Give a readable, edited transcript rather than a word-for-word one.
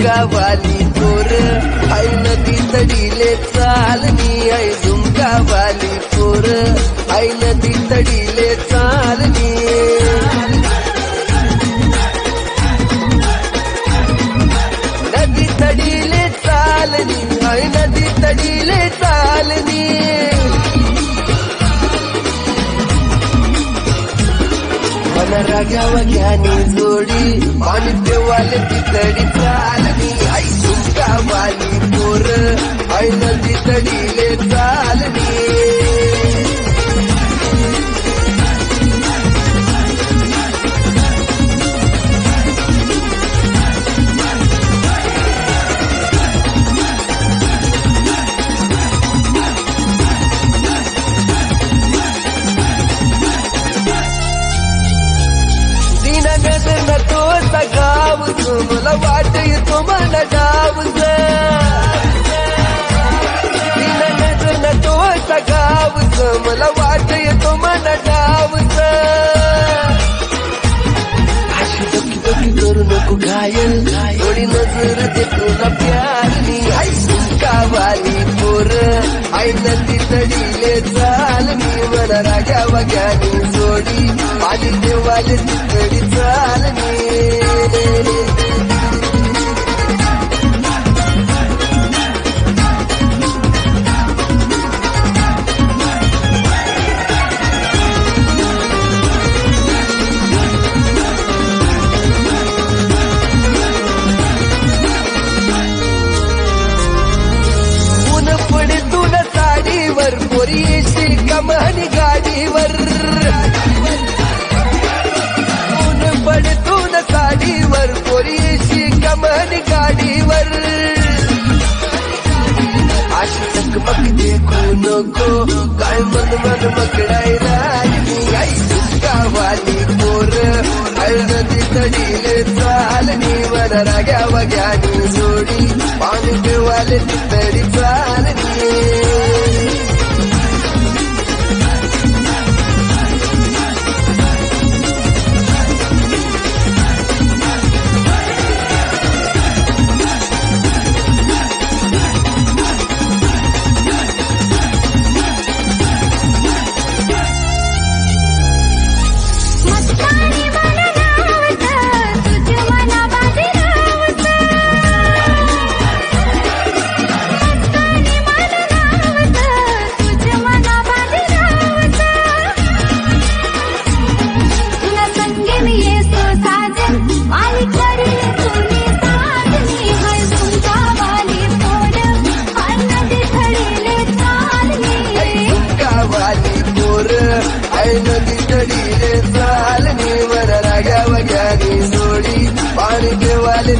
झुमकावाली पोर आई नदी तडीले चालनी आई झुमकावाली पोर आई नदी तडीले चालनी नदी तडीले चालनी आई नदी तडीले चालनी मला रागावा घ्यानी जोडी पाणी देवाले तितडी चालनी आई झुमकावाली पोर आई नदी तडीले चालनी मला वाट येतो मला डावच नटोचा गावच मला वाट येतो मला डावच अशी डोकी डोकी करू नको घायल थोडी नजर देतो ना प्यारनी आई झुमकावाली पोर आई नदी तडीले चालनी मला राग्या वग्यानी जोडी आली देवाले तितडी चालनी पोरी येशी कमानी गाडीवर ऊन पडतून साडीवर पोरी येशी कमानी गाडीवर अशी चकमक देखू नको काय मन मन मकडाय राजनी आई झुमकावाली पोर आई नदी तडीले चालनी मला राग्या वग्यानी जोडी पाणी देवाले तितडी चालनी आई नदी तडीले चालनी वर राग्या वग्यानी जोडी पाणी देवाले